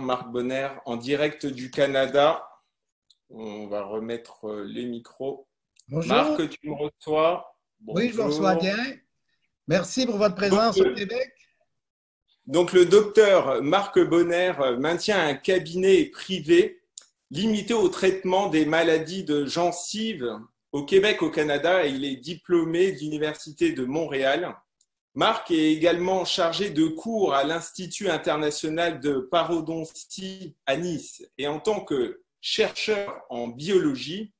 Marc Bonner en direct du Canada. On va remettre les micros. Bonjour. Marc, tu me reçois? Oui, je vous reçois bien. Merci pour votre présence au Québec. Donc, le docteur Marc Bonner maintient un cabinet privé limité au traitement des maladies de gencives au Québec, au Canada. Il est diplômé de l'Université de Montréal. Marc est également chargé de cours à l'Institut international de parodontie à Nice. Et en tant que chercheur en biologie,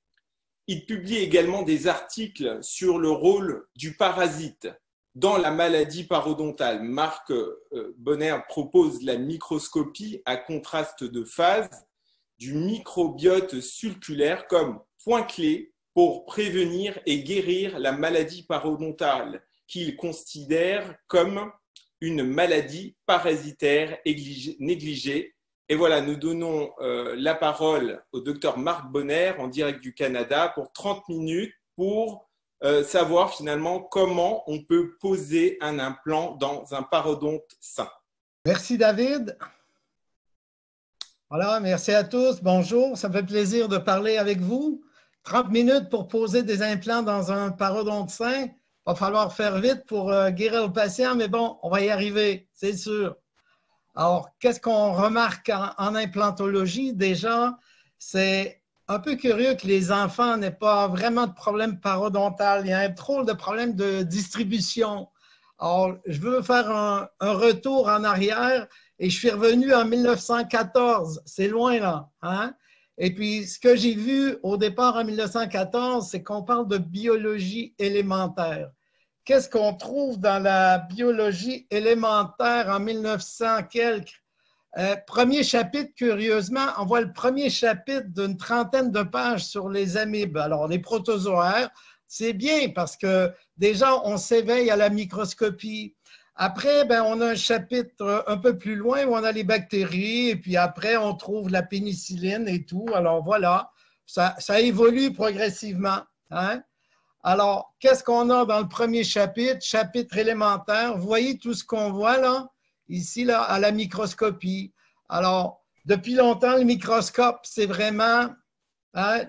il publie également des articles sur le rôle du parasite dans la maladie parodontale. Marc Bonner propose la microscopie à contraste de phase du microbiote sulculaire comme point clé pour prévenir et guérir la maladie parodontale, qu'il considère comme une maladie parasitaire négligée. Et voilà, nous donnons la parole au docteur Marc Bonner en direct du Canada pour 30 minutes pour savoir finalement comment on peut poser un implant dans un parodonte sain. Merci David. Voilà, merci à tous. Bonjour, ça me fait plaisir de parler avec vous. 30 minutes pour poser des implants dans un parodonte sain. Il va falloir faire vite pour guérir le patient, mais bon, on va y arriver, c'est sûr. Alors, qu'est-ce qu'on remarque en implantologie? Déjà, c'est un peu curieux que les enfants n'aient pas vraiment de problème parodontal. Il y a trop de problèmes de distribution. Alors, je veux faire un retour en arrière et je suis revenu en 1914. C'est loin là, hein? Et puis, ce que j'ai vu au départ en 1914, c'est qu'on parle de biologie élémentaire. Qu'est-ce qu'on trouve dans la biologie élémentaire en 1900 quelques? Premier chapitre, curieusement, on voit le premier chapitre d'une trentaine de pages sur les amibes. Alors, les protozoaires, c'est bien parce que déjà, on s'éveille à la microscopie. Après, ben, on a un chapitre un peu plus loin où on a les bactéries et puis après, on trouve la pénicilline et tout. Alors, voilà, ça évolue progressivement, hein? Alors, qu'est-ce qu'on a dans le premier chapitre? Chapitre élémentaire. Vous voyez tout ce qu'on voit là, ici, là, à la microscopie. Alors, depuis longtemps, le microscope, c'est vraiment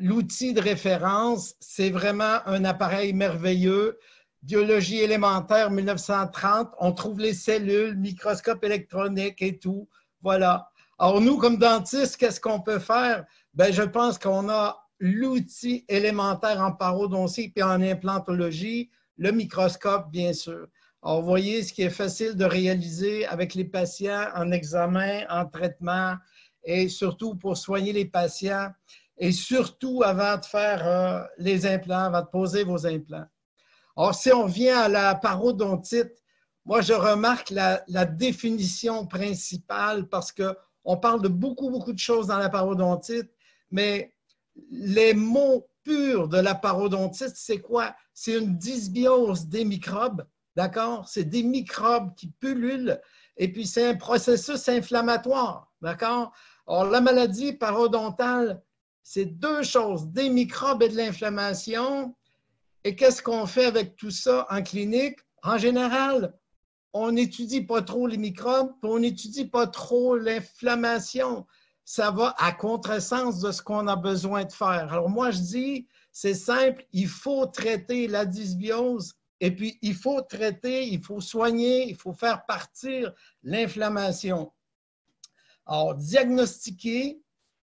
l'outil de référence. C'est vraiment un appareil merveilleux. Biologie élémentaire, 1930, on trouve les cellules, microscope électronique et tout. Voilà. Alors, nous, comme dentistes, qu'est-ce qu'on peut faire? Bien, je pense qu'on a l'outil élémentaire en parodontie et en implantologie, le microscope, bien sûr. Alors, vous voyez ce qui est facile de réaliser avec les patients en examen, en traitement et surtout pour soigner les patients et surtout avant de faire les implants, avant de poser vos implants. Alors, si on vient à la parodontite, moi, je remarque la définition principale parce qu'on parle de beaucoup de choses dans la parodontite, mais les mots purs de la parodontite, c'est quoi? C'est une dysbiose des microbes, d'accord? C'est des microbes qui pullulent et puis c'est un processus inflammatoire, d'accord? Alors, la maladie parodontale, c'est deux choses, des microbes et de l'inflammation. Et qu'est-ce qu'on fait avec tout ça en clinique? En général, on n'étudie pas trop les microbes, puis on n'étudie pas trop l'inflammation. Ça va à contresens de ce qu'on a besoin de faire. Alors moi, je dis, c'est simple, il faut traiter la dysbiose et puis il faut traiter, il faut soigner, il faut faire partir l'inflammation. Alors, diagnostiquer,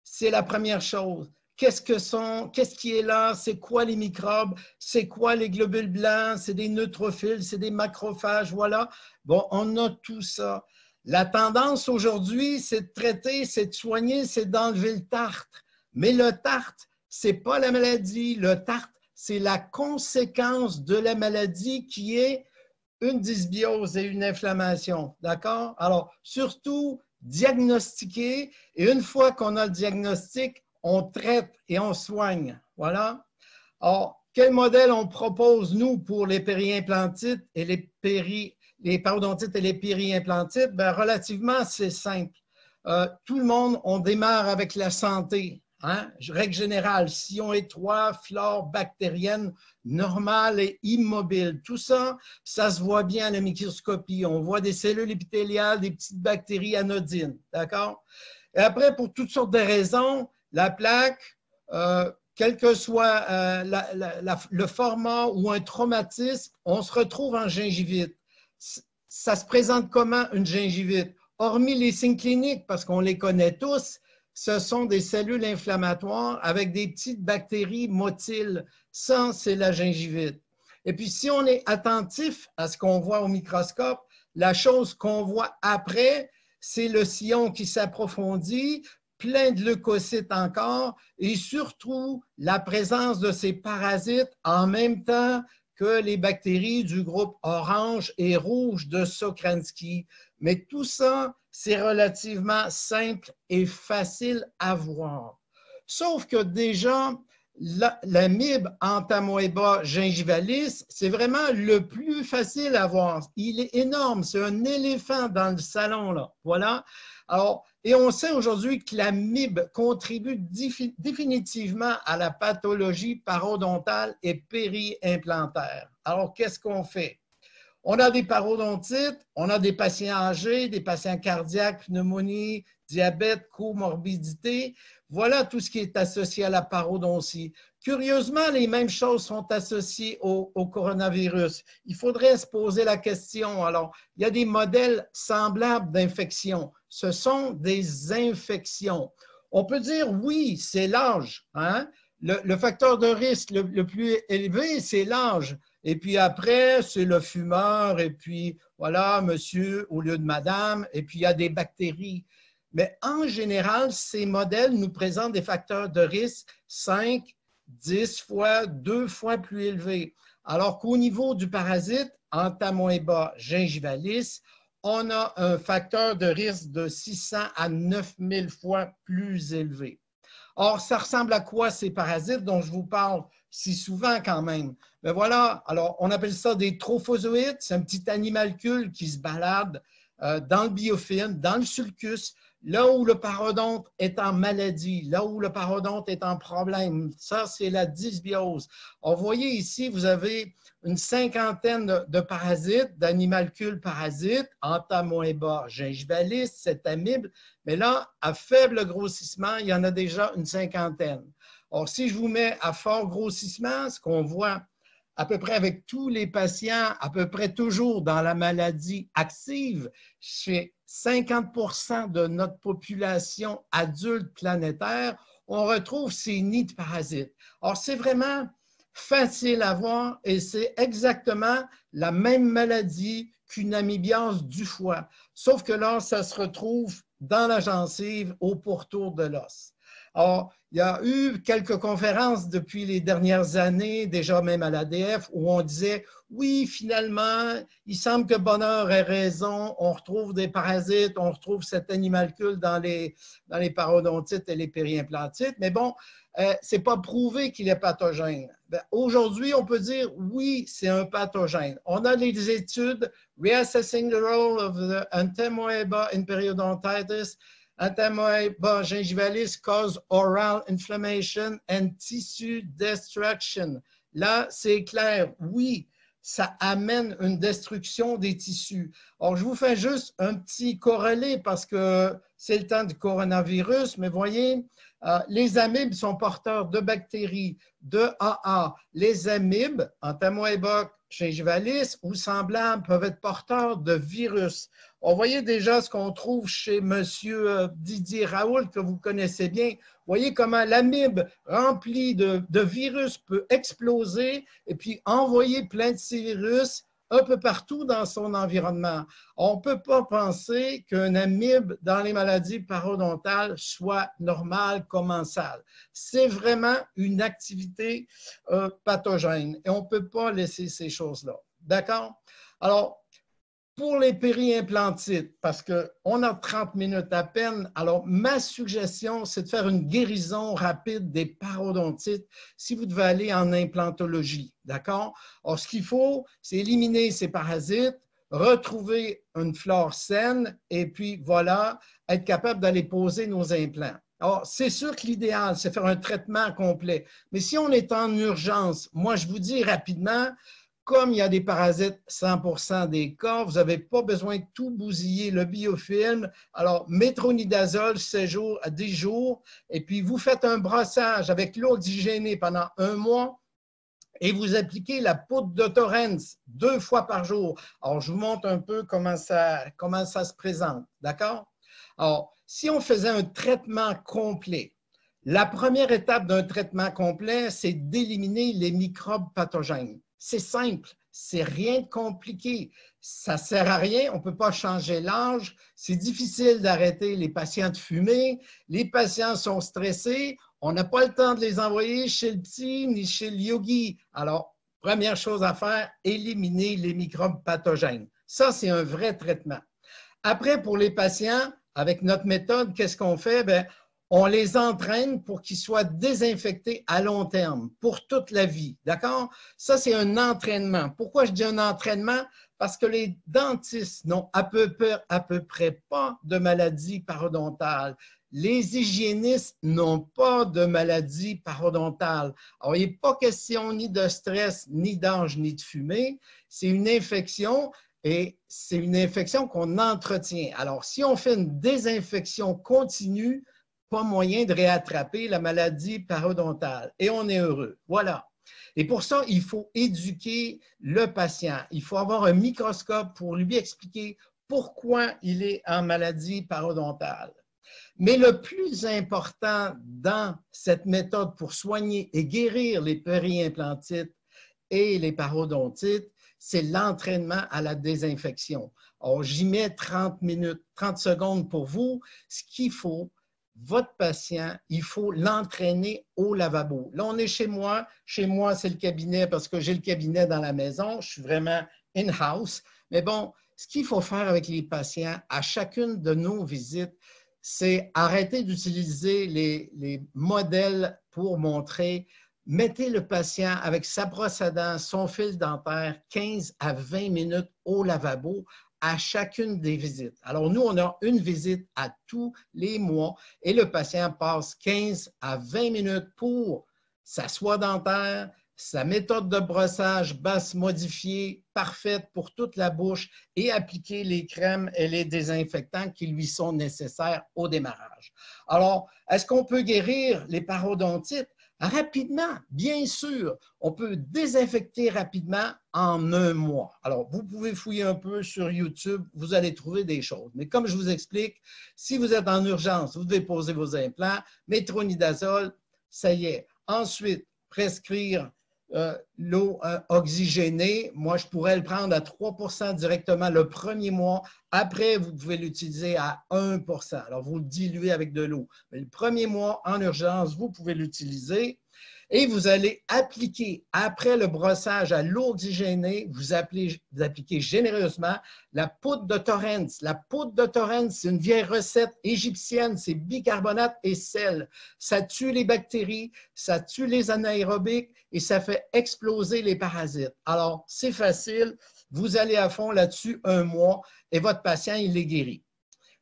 c'est la première chose. Qu'est-ce qui est là? C'est quoi les microbes? C'est quoi les globules blancs? C'est des neutrophiles, c'est des macrophages, voilà. Bon, on a tout ça. La tendance aujourd'hui, c'est de traiter, c'est de soigner, c'est d'enlever le tartre. Mais le tartre, c'est pas la maladie. Le tartre, c'est la conséquence de la maladie qui est une dysbiose et une inflammation. D'accord? Alors, surtout, diagnostiquer. Et une fois qu'on a le diagnostic, on traite et on soigne. Voilà. Alors, quel modèle on propose, nous, pour les périimplantites et les parodontites et les périimplantites? Bien, relativement, c'est simple. Tout le monde, on démarre avec la santé. Hein? Règle générale, sillon étroit, flore bactérienne normale et immobile. Tout ça, ça se voit bien à la microscopie. On voit des cellules épithéliales, des petites bactéries anodines. D'accord? Et après, pour toutes sortes de raisons, la plaque, quel que soit le format ou un traumatisme, on se retrouve en gingivite. Ça se présente comment une gingivite? Hormis les signes cliniques, parce qu'on les connaît tous, ce sont des cellules inflammatoires avec des petites bactéries motiles. Ça, c'est la gingivite. Et puis, si on est attentif à ce qu'on voit au microscope, la chose qu'on voit après, c'est le sillon qui s'approfondit, plein de leucocytes encore, et surtout la présence de ces parasites en même temps que les bactéries du groupe orange et rouge de Sokransky. Mais tout ça, c'est relativement simple et facile à voir. Sauf que déjà, l'amibe Entamoeba gingivalis, c'est vraiment le plus facile à voir. Il est énorme, c'est un éléphant dans le salon, là. Voilà. Alors, et on sait aujourd'hui que l'amibe contribue définitivement à la pathologie parodontale et périimplantaire. Alors, qu'est-ce qu'on fait? On a des parodontites, on a des patients âgés, des patients cardiaques, pneumonie, diabète, comorbidité. Voilà tout ce qui est associé à la parodontie. Curieusement, les mêmes choses sont associées au coronavirus. Il faudrait se poser la question. Alors, il y a des modèles semblables d'infection. Ce sont des infections. On peut dire, oui, c'est l'âge. Hein? Le facteur de risque le plus élevé, c'est l'âge. Et puis après, c'est le fumeur, et puis voilà, monsieur au lieu de madame, et puis il y a des bactéries. Mais en général, ces modèles nous présentent des facteurs de risque 5, 10 fois, 2 fois plus élevés. Alors qu'au niveau du parasite, Entamoeba gingivalis, on a un facteur de risque de 600 à 9000 fois plus élevé. Or, ça ressemble à quoi ces parasites dont je vous parle si souvent quand même? Mais voilà, alors on appelle ça des trophozoïdes, c'est un petit animalcule qui se balade dans le biofilm, dans le sulcus, là où le parodonte est en maladie, là où le parodonte est en problème. Ça, c'est la dysbiose. Alors, vous voyez ici, vous avez une cinquantaine de parasites, d'animalcules parasites, Entamoeba gingivalis, cette amibe, mais là, à faible grossissement, il y en a déjà une cinquantaine. Or, si je vous mets à fort grossissement, ce qu'on voit à peu près avec tous les patients, à peu près toujours dans la maladie active, chez 50% de notre population adulte planétaire, on retrouve ces nids de parasites. Or, c'est vraiment facile à voir et c'est exactement la même maladie qu'une amibiase du foie, sauf que là, ça se retrouve dans la gencive, au pourtour de l'os. Alors, il y a eu quelques conférences depuis les dernières années, déjà même à l'ADF, où on disait, oui, finalement, il semble que Bonheur ait raison, on retrouve des parasites, on retrouve cet animalcule dans les parodontites et les périimplantites, mais bon, ce n'est pas prouvé qu'il est pathogène. Aujourd'hui, on peut dire, oui, c'est un pathogène. On a les études Reassessing the Role of the Entamoeba in Periodontitis. Entamoeba gingivalis cause oral inflammation and tissue destruction. Là, c'est clair, oui, ça amène une destruction des tissus. Alors, je vous fais juste un petit corrélé parce que c'est le temps du coronavirus, mais voyez, les amibes sont porteurs de bactéries, de AA. Les amibes, Entamoeba gingivalis ou semblables, peuvent être porteurs de virus. On voyait déjà ce qu'on trouve chez M. Didier Raoult, que vous connaissez bien. Vous voyez comment l'amibe remplie de virus peut exploser et puis envoyer plein de ces virus un peu partout dans son environnement. On ne peut pas penser qu'un amibe dans les maladies parodontales soit normal, commensal. C'est vraiment une activité pathogène et on ne peut pas laisser ces choses-là. D'accord? Alors, pour les périimplantites, parce qu'on a 30 minutes à peine, alors ma suggestion, c'est de faire une guérison rapide des parodontites si vous devez aller en implantologie, d'accord? Alors, ce qu'il faut, c'est éliminer ces parasites, retrouver une flore saine et puis voilà, être capable d'aller poser nos implants. Alors, c'est sûr que l'idéal, c'est faire un traitement complet. Mais si on est en urgence, moi, je vous dis rapidement, comme il y a des parasites 100% des cas, vous n'avez pas besoin de tout bousiller, le biofilm. Alors, métronidazole, 7 jours à 10 jours, et puis vous faites un brossage avec l'eau oxygénée pendant 1 mois, et vous appliquez la poudre de Torrens 2 fois par jour. Alors, je vous montre un peu comment ça se présente, d'accord? Alors, si on faisait un traitement complet, la première étape d'un traitement complet, c'est d'éliminer les microbes pathogènes. C'est simple, c'est rien de compliqué. Ça ne sert à rien, on ne peut pas changer l'âge. C'est difficile d'arrêter les patients de fumer. Les patients sont stressés. On n'a pas le temps de les envoyer chez le psy ni chez le yogi. Alors, première chose à faire, éliminer les microbes pathogènes. Ça, c'est un vrai traitement. Après, pour les patients, avec notre méthode, qu'est-ce qu'on fait? Bien, on les entraîne pour qu'ils soient désinfectés à long terme, pour toute la vie. D'accord? Ça, c'est un entraînement. Pourquoi je dis un entraînement? Parce que les dentistes n'ont à peu près pas de maladie parodontale. Les hygiénistes n'ont pas de maladie parodontale. Alors, il n'est pas question ni de stress, ni d'âge, ni de fumée. C'est une infection. Et c'est une infection qu'on entretient. Alors, si on fait une désinfection continue, pas moyen de réattraper la maladie parodontale. Et on est heureux. Voilà. Et pour ça, il faut éduquer le patient. Il faut avoir un microscope pour lui expliquer pourquoi il est en maladie parodontale. Mais le plus important dans cette méthode pour soigner et guérir les périimplantites et les parodontites, c'est l'entraînement à la désinfection. Alors, j'y mets 30 minutes, 30 secondes pour vous. Ce qu'il faut, votre patient, il faut l'entraîner au lavabo. Là, on est chez moi. Chez moi, c'est le cabinet parce que j'ai le cabinet dans la maison. Je suis vraiment in-house. Mais bon, ce qu'il faut faire avec les patients à chacune de nos visites, c'est arrêter d'utiliser les modèles pour montrer. Mettez le patient avec sa brosse à dents, son fil dentaire, 15 à 20 minutes au lavabo à chacune des visites. Alors, nous, on a une visite à tous les mois et le patient passe 15 à 20 minutes pour sa soie dentaire, sa méthode de brossage basse modifiée, parfaite pour toute la bouche et appliquer les crèmes et les désinfectants qui lui sont nécessaires au démarrage. Alors, est-ce qu'on peut guérir les parodontites? Rapidement, bien sûr, on peut désinfecter rapidement en 1 mois. Alors, vous pouvez fouiller un peu sur YouTube, vous allez trouver des choses. Mais comme je vous explique, si vous êtes en urgence, vous devez poser vos implants, métronidazole, ça y est. Ensuite, prescrire l'eau oxygénée. Moi, je pourrais le prendre à 3% directement le premier mois. Après, vous pouvez l'utiliser à 1%. Alors, vous le diluez avec de l'eau. Mais le premier mois, en urgence, vous pouvez l'utiliser. Et vous allez appliquer, après le brossage à l'eau oxygénée, vous appliquez généreusement la poudre de Torrens. La poudre de Torrens, c'est une vieille recette égyptienne, c'est bicarbonate et sel. Ça tue les bactéries, ça tue les anaérobiques et ça fait exploser les parasites. Alors, c'est facile, vous allez à fond là-dessus 1 mois et votre patient, il est guéri.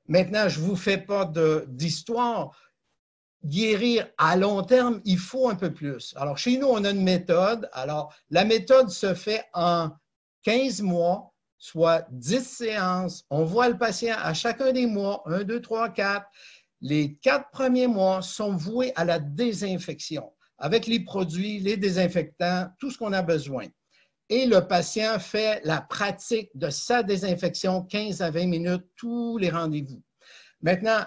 Maintenant, je ne vous fais pas d'histoire. Guérir à long terme, il faut un peu plus. Alors, chez nous, on a une méthode. Alors, la méthode se fait en 15 mois, soit 10 séances. On voit le patient à chacun des mois, 1, 2, 3, 4. Les 4 premiers mois sont voués à la désinfection avec les produits, les désinfectants, tout ce qu'on a besoin. Et le patient fait la pratique de sa désinfection 15 à 20 minutes, tous les rendez-vous. Maintenant,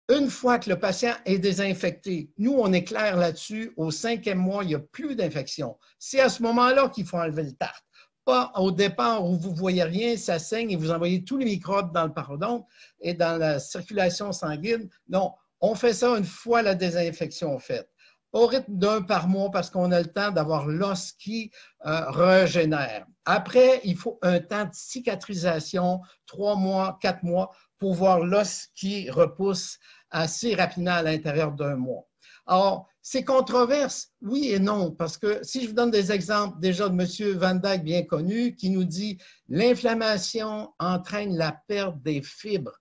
une fois que le patient est désinfecté, nous, on est clair là-dessus, au 5e mois, il n'y a plus d'infection. C'est à ce moment-là qu'il faut enlever le tartre. Pas au départ où vous ne voyez rien, ça saigne et vous envoyez tous les microbes dans le parodonte et dans la circulation sanguine. Non, on fait ça une fois la désinfection faite. Au rythme d'1 par mois parce qu'on a le temps d'avoir l'os qui régénère. Après, il faut un temps de cicatrisation, 3 mois, 4 mois, pour voir l'os qui repousse assez rapidement à l'intérieur d'1 mois. Alors, c'est controverse, oui et non, parce que si je vous donne des exemples déjà de M. Van Dyck, bien connu, qui nous dit « l'inflammation entraîne la perte des fibres ».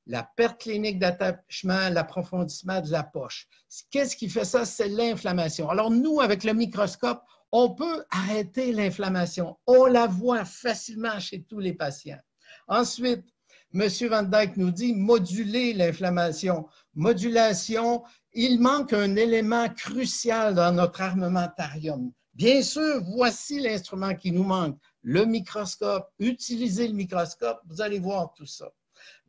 la perte clinique d'attachement, l'approfondissement de la poche. Qu'est-ce qui fait ça? C'est l'inflammation. Alors, nous, avec le microscope, on peut arrêter l'inflammation. On la voit facilement chez tous les patients. Ensuite, M. Van Dyck nous dit moduler l'inflammation. Modulation, il manque un élément crucial dans notre armamentarium. Bien sûr, voici l'instrument qui nous manque, le microscope. Utilisez le microscope, vous allez voir tout ça.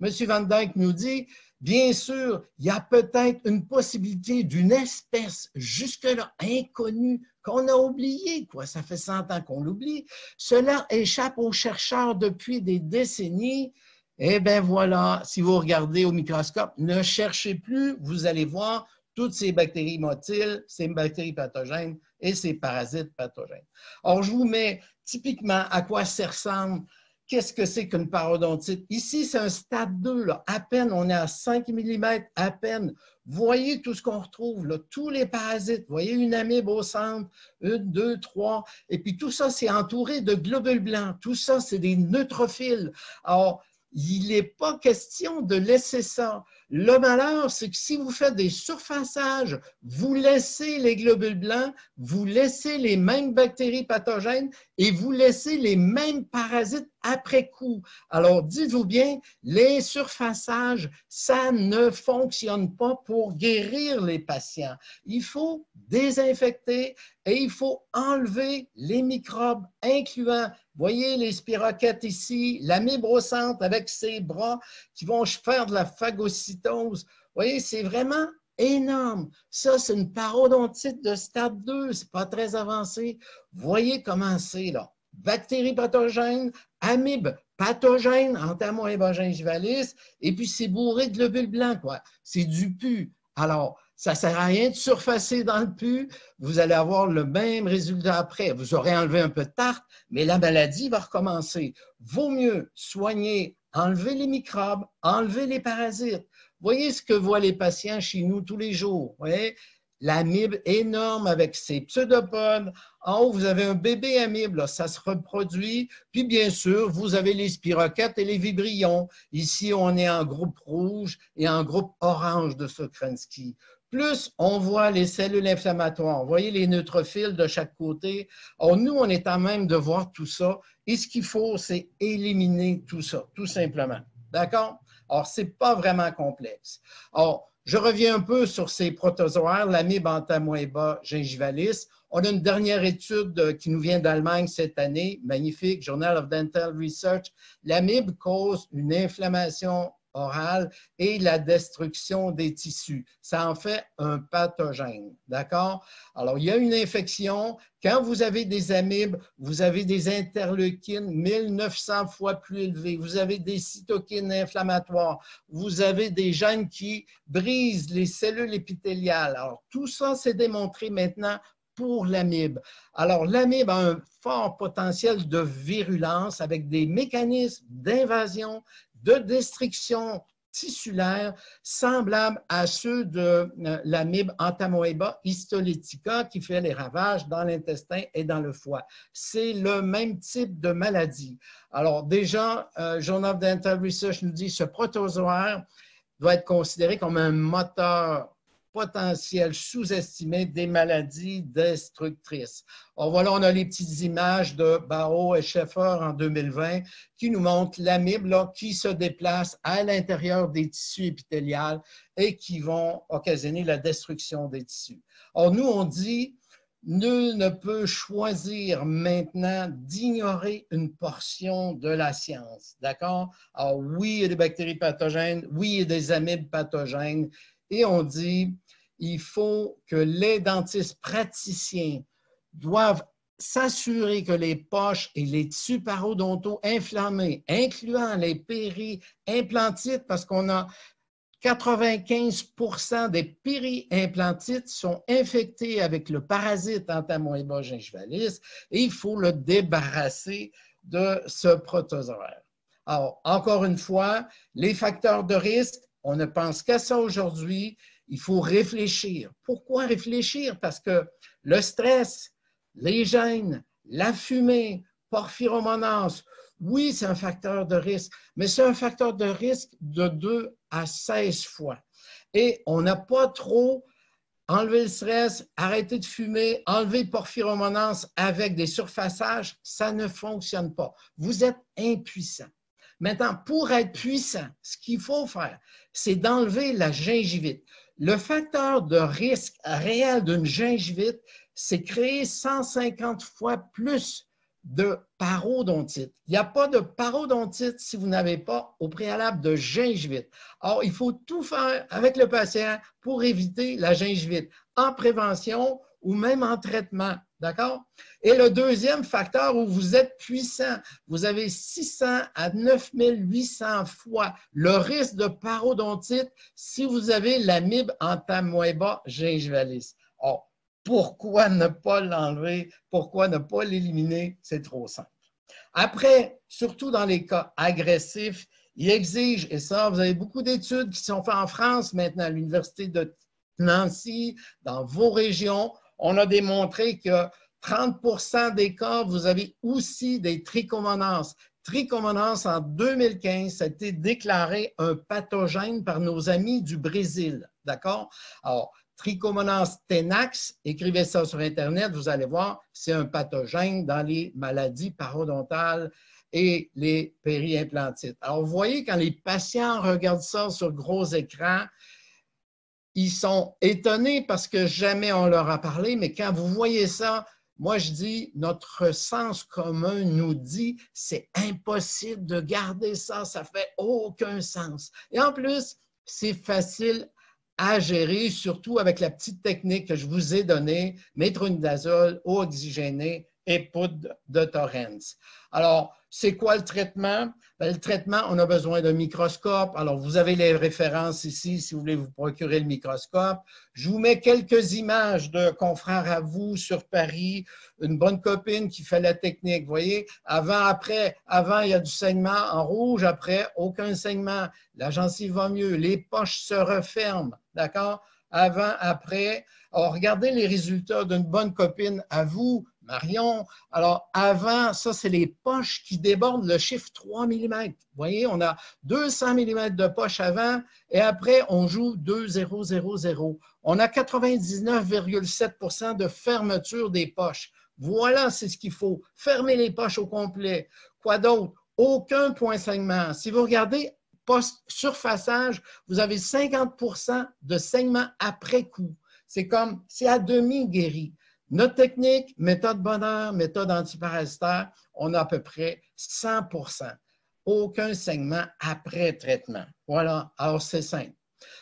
M. Van Dyck nous dit, bien sûr, il y a peut-être une possibilité d'une espèce jusque-là inconnue qu'on a oubliée, quoi. Ça fait 100 ans qu'on l'oublie. Cela échappe aux chercheurs depuis des décennies. Eh bien voilà, si vous regardez au microscope, ne cherchez plus, vous allez voir toutes ces bactéries motiles, ces bactéries pathogènes et ces parasites pathogènes. Or, je vous mets typiquement à quoi ça ressemble. Qu'est-ce que c'est qu'une parodontite? Ici, c'est un stade 2, là. À peine, on est à 5 mm, à peine. Voyez tout ce qu'on retrouve, là, tous les parasites. Voyez une amibe au centre, 1, 2, 3. Et puis tout ça, c'est entouré de globules blancs. Tout ça, c'est des neutrophiles. Alors, il n'est pas question de laisser ça. Le malheur, c'est que si vous faites des surfaçages, vous laissez les globules blancs, vous laissez les mêmes bactéries pathogènes et vous laissez les mêmes parasites après coup. Alors, dites-vous bien, les surfaçages, ça ne fonctionne pas pour guérir les patients. Il faut désinfecter et il faut enlever les microbes, incluant, voyez les spirochètes ici, l'amibe au centre avec ses bras qui vont faire de la phagocytose. Vous voyez, c'est vraiment énorme. Ça, c'est une parodontite de stade 2, c'est pas très avancé. Voyez comment c'est là. Bactéries pathogènes, amibes pathogènes, Entamoeba gingivalis, et puis c'est bourré de globules blancs, quoi. C'est du pus. Alors, ça ne sert à rien de surfacer dans le pus, vous allez avoir le même résultat après. Vous aurez enlevé un peu de tarte, mais la maladie va recommencer. Vaut mieux soigner, enlever les microbes, enlever les parasites. Voyez ce que voient les patients chez nous tous les jours. Voyez? L'amibe énorme avec ses pseudopodes. En haut, vous avez un bébé amibe, là, ça se reproduit. Puis, bien sûr, vous avez les spirochètes et les vibrions. Ici, on est en groupe rouge et en groupe orange de Sokransky. Plus on voit les cellules inflammatoires, vous voyez les neutrophiles de chaque côté. Alors, nous, on est à même de voir tout ça. Et ce qu'il faut, c'est éliminer tout ça, tout simplement. D'accord? Alors, ce n'est pas vraiment complexe. Alors, je reviens un peu sur ces protozoaires, l'amibe Entamoeba gingivalis. On a une dernière étude qui nous vient d'Allemagne cette année, magnifique, Journal of Dental Research. L'amibe cause une inflammation orale et la destruction des tissus. Ça en fait un pathogène, d'accord? Alors, il y a une infection. Quand vous avez des amibes, vous avez des interleukines 1900 fois plus élevées. Vous avez des cytokines inflammatoires. Vous avez des gènes qui brisent les cellules épithéliales. Alors, tout ça, c'est démontré maintenant pour l'amibe. Alors, l'amibe a un fort potentiel de virulence avec des mécanismes d'invasion, de destruction tissulaire semblables à ceux de l'amibe Entamoeba histolytica qui fait les ravages dans l'intestin et dans le foie. C'est le même type de maladie. Alors déjà, Journal of Dental Research nous dit que ce protozoaire doit être considéré comme un moteur potentiel sous-estimé des maladies destructrices. Alors voilà, on a les petites images de Barrow et Schaeffer en 2020 qui nous montrent l'amibe qui se déplace à l'intérieur des tissus épithéliales et qui vont occasionner la destruction des tissus. Or, nous, on dit, nul ne peut choisir maintenant d'ignorer une portion de la science. D'accord? Alors oui, il y a des bactéries pathogènes, oui, il y a des amibes pathogènes, et on dit il faut que les dentistes praticiens doivent s'assurer que les poches et les tissus parodontaux inflammés, incluant les péri-implantites, parce qu'on a 95% des péri-implantites sont infectés avec le parasite Entamoeba gingivalis et il faut le débarrasser de ce protozoaire. Alors, encore une fois, les facteurs de risque, on ne pense qu'à ça aujourd'hui. Il faut réfléchir. Pourquoi réfléchir? Parce que le stress, les gènes, la fumée, porphyromonase, Oui, c'est un facteur de risque, mais c'est un facteur de risque de 2 à 16 fois. Et on n'a pas trop enlevé le stress, arrêter de fumer, enlever le porphyromonase avec des surfaçages, ça ne fonctionne pas. Vous êtes impuissant. Maintenant, pour être puissant, ce qu'il faut faire, c'est d'enlever la gingivite. Le facteur de risque réel d'une gingivite, c'est créer 150 fois plus de parodontite. Il n'y a pas de parodontite si vous n'avez pas au préalable de gingivite. Or, il faut tout faire avec le patient pour éviter la gingivite, en prévention ou même en traitement. D'accord? Et le deuxième facteur où vous êtes puissant, vous avez 600 à 9800 fois le risque de parodontite si vous avez l'amibe entamoeba gingivalis. Or, pourquoi ne pas l'enlever? Pourquoi ne pas l'éliminer? C'est trop simple. Après, surtout dans les cas agressifs, il exige, et ça, vous avez beaucoup d'études qui sont faites en France maintenant, à l'Université de Nancy, dans vos régions, on a démontré que 30% des cas, vous avez aussi des trichomonas. Trichomonas, en 2015, ça a été déclaré un pathogène par nos amis du Brésil. D'accord? Alors, Trichomonas tenax, écrivez ça sur Internet, vous allez voir, c'est un pathogène dans les maladies parodontales et les périimplantites. Alors, vous voyez, quand les patients regardent ça sur gros écran, ils sont étonnés parce que jamais on leur a parlé, mais quand vous voyez ça, moi je dis, notre sens commun nous dit, c'est impossible de garder ça, ça fait aucun sens. Et en plus, c'est facile à gérer, surtout avec la petite technique que je vous ai donnée, métronidazole, eau oxygénée et poudre de Torrens. Alors, c'est quoi le traitement? Bien, le traitement, on a besoin d'un microscope. Alors, vous avez les références ici si vous voulez vous procurer le microscope. Je vous mets quelques images de confrères à vous sur Paris, une bonne copine qui fait la technique. Vous voyez, avant, après, avant, il y a du saignement en rouge, après, aucun saignement. La gencive va mieux, les poches se referment, d'accord? Avant, après. Alors, regardez les résultats d'une bonne copine à vous, Marion. Alors, avant, ça, c'est les poches qui débordent le chiffre 3 mm. Vous voyez, on a 200 mm de poche avant et après, on joue 2, 0, 0, 0. On a 99,7% de fermeture des poches. Voilà, c'est ce qu'il faut. Fermer les poches au complet. Quoi d'autre? Aucun point saignement. Si vous regardez post-surfaçage, vous avez 50% de saignement après coup. C'est comme, c'est à demi guéri. Notre technique, méthode Bonheur, méthode antiparasitaire, on a à peu près 100%. Aucun saignement après traitement. Voilà, alors c'est simple.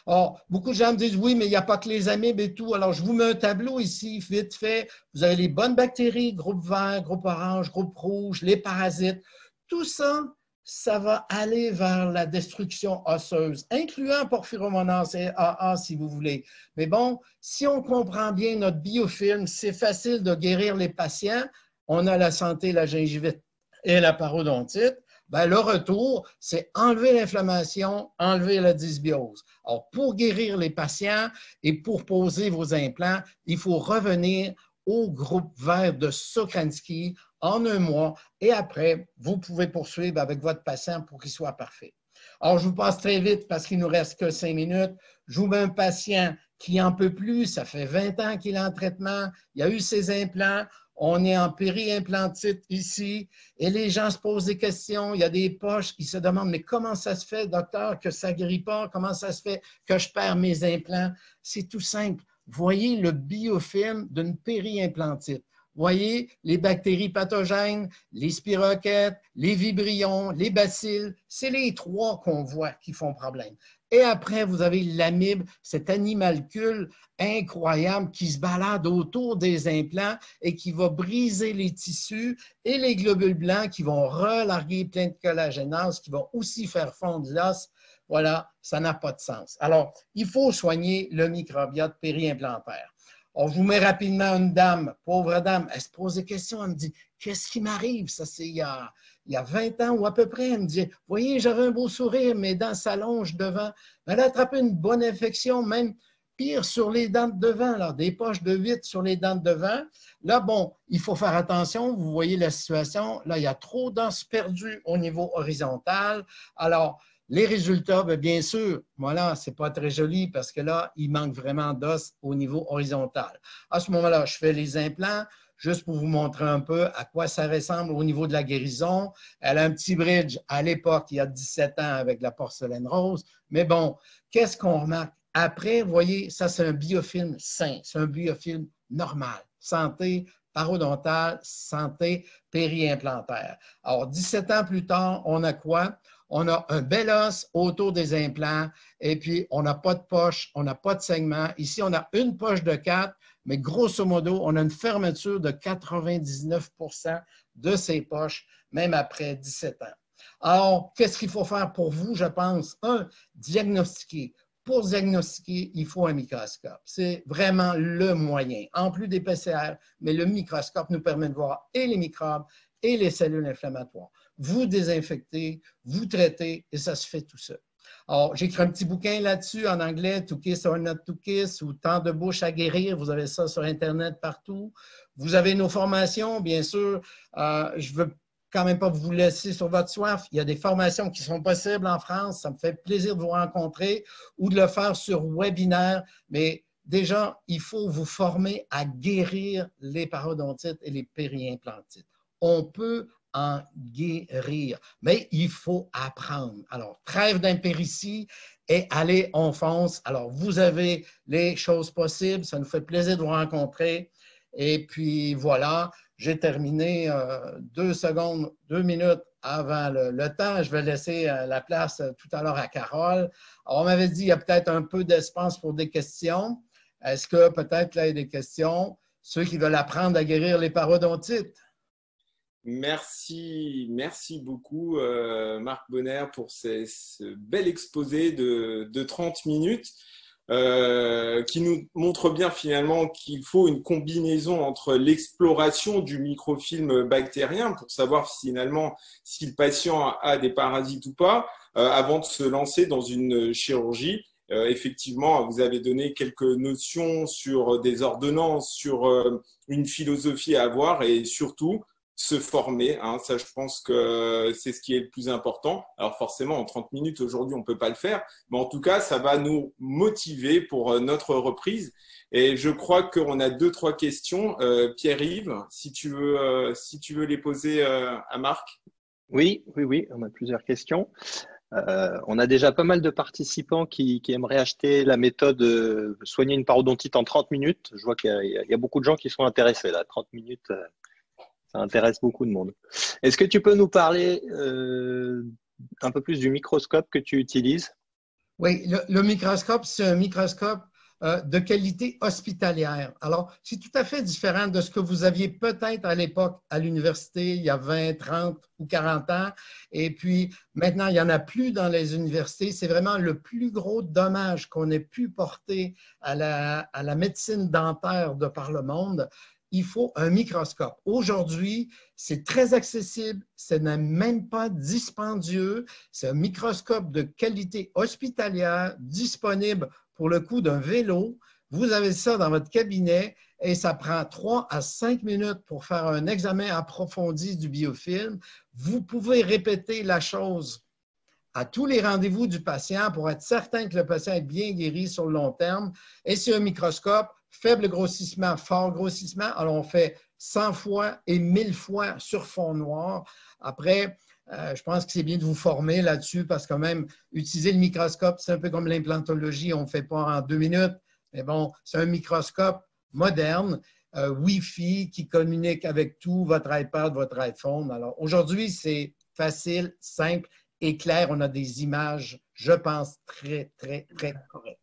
Or, beaucoup de gens me disent, oui, mais il n'y a pas que les amibes et tout. Alors, je vous mets un tableau ici, vite fait. Vous avez les bonnes bactéries, groupe vert, groupe orange, groupe rouge, les parasites. Tout ça, ça va aller vers la destruction osseuse, incluant porphyromonase et AA si vous voulez. Mais bon, si on comprend bien notre biofilm, c'est facile de guérir les patients. On a la santé, la gingivite et la parodontite. Bien, le retour, c'est enlever l'inflammation, enlever la dysbiose. Alors, pour guérir les patients et pour poser vos implants, il faut revenir au groupe vert de Sokransky en un mois et après, vous pouvez poursuivre avec votre patient pour qu'il soit parfait. Alors, je vous passe très vite parce qu'il ne nous reste que 5 minutes. Je vous mets un patient qui n'en peut plus, ça fait 20 ans qu'il est en traitement, il a eu ses implants, on est en périimplantite ici et les gens se posent des questions, il y a des poches qui se demandent, mais comment ça se fait, docteur, que ça ne guérit pas? Comment ça se fait que je perds mes implants? C'est tout simple. Voyez le biofilm d'une périimplantite. Voyez les bactéries pathogènes, les spirochètes, les vibrions, les bacilles. C'est les trois qu'on voit qui font problème. Et après, vous avez l'amibe, cet animalcule incroyable qui se balade autour des implants et qui va briser les tissus et les globules blancs qui vont relarguer plein de collagénase, qui vont aussi faire fondre l'os. Voilà, ça n'a pas de sens. Alors, il faut soigner le microbiote périimplantaire. On vous met rapidement une dame, pauvre dame, elle se pose des questions, elle me dit, qu'est-ce qui m'arrive? Ça, c'est il y a 20 ans ou à peu près. Elle me dit, voyez, j'avais un beau sourire, mes dents s'allongent devant. Elle a attrapé une bonne infection, même Pire, sur les dents de devant, là, des poches de vitre sur les dents de devant. Là, bon, il faut faire attention. Vous voyez la situation. Là, il y a trop d'os perdus au niveau horizontal. Alors, les résultats, bien sûr, voilà, ce n'est pas très joli parce que là, il manque vraiment d'os au niveau horizontal. À ce moment-là, je fais les implants juste pour vous montrer un peu à quoi ça ressemble au niveau de la guérison. Elle a un petit bridge à l'époque, il y a 17 ans, avec la porcelaine rose. Mais bon, qu'est-ce qu'on remarque? Après, vous voyez, ça, c'est un biofilm sain, c'est un biofilm normal. Santé parodontale, santé périimplantaire. Alors, 17 ans plus tard, on a quoi? On a un bel os autour des implants et puis on n'a pas de poche, on n'a pas de saignement. Ici, on a une poche de 4, mais grosso modo, on a une fermeture de 99% de ces poches, même après 17 ans. Alors, qu'est-ce qu'il faut faire pour vous, je pense? Un, diagnostiquer. Pour diagnostiquer, il faut un microscope. C'est vraiment le moyen, en plus des PCR, mais le microscope nous permet de voir et les microbes et les cellules inflammatoires. Vous désinfectez, vous traitez et ça se fait tout seul. Alors, j'ai écrit un petit bouquin là-dessus en anglais, To Kiss or Not to Kiss, ou Tant de bouches à guérir. Vous avez ça sur Internet partout. Vous avez nos formations, bien sûr. Je veux quand même pas vous laisser sur votre soif. Il y a des formations qui sont possibles en France. Ça me fait plaisir de vous rencontrer ou de le faire sur webinaire. Mais déjà, il faut vous former à guérir les parodontites et les périimplantites. On peut en guérir, mais il faut apprendre. Alors, trêve d'impéritie et allez, on fonce. Alors, vous avez les choses possibles. Ça nous fait plaisir de vous rencontrer. Et puis, voilà. J'ai terminé 2 secondes, 2 minutes avant le temps. Je vais laisser la place tout à l'heure à Carole. Alors, on m'avait dit qu'il y a peut-être un peu d'espace pour des questions. Est-ce que peut-être là, il y a des questions? Ceux qui veulent apprendre à guérir les parodontites. Merci beaucoup, Marc Bonnaire, pour ce bel exposé de 30 minutes. Qui nous montre bien finalement qu'il faut une combinaison entre l'exploration du microfilm bactérien pour savoir finalement si le patient a des parasites ou pas, avant de se lancer dans une chirurgie. Effectivement, vous avez donné quelques notions sur des ordonnances, sur une philosophie à avoir et surtout se former, hein. Ça, je pense que c'est ce qui est le plus important. Alors forcément, en 30 minutes aujourd'hui, on ne peut pas le faire, mais en tout cas, ça va nous motiver pour notre reprise. Et je crois qu'on a 2-3 questions. Pierre-Yves, si tu veux les poser à Marc. Oui, on a plusieurs questions. On a déjà pas mal de participants qui aimeraient acheter la méthode soigner une parodontite en 30 minutes. Je vois qu'il y a beaucoup de gens qui sont intéressés là. 30 minutes, ça intéresse beaucoup de monde. Est-ce que tu peux nous parler un peu plus du microscope que tu utilises? Oui, le microscope, c'est un microscope de qualité hospitalière. Alors, c'est tout à fait différent de ce que vous aviez peut-être à l'époque à l'université, il y a 20, 30 ou 40 ans. Et puis, maintenant, il n'y en a plus dans les universités. C'est vraiment le plus gros dommage qu'on ait pu porter à la médecine dentaire de par le monde. Il faut un microscope. Aujourd'hui, c'est très accessible, ce n'est même pas dispendieux. C'est un microscope de qualité hospitalière disponible pour le coût d'un vélo. Vous avez ça dans votre cabinet et ça prend 3 à 5 minutes pour faire un examen approfondi du biofilm. Vous pouvez répéter la chose à tous les rendez-vous du patient pour être certain que le patient est bien guéri sur le long terme. Et c'est un microscope faible grossissement, fort grossissement. Alors, on fait 100 fois et 1000 fois sur fond noir. Après, je pense que c'est bien de vous former là-dessus parce que même utiliser le microscope, c'est un peu comme l'implantologie, on ne fait pas en 2 minutes. Mais bon, c'est un microscope moderne, Wi-Fi, qui communique avec tout, votre iPad, votre iPhone. Alors, aujourd'hui, c'est facile, simple et clair. On a des images, je pense, très, très, très correctes.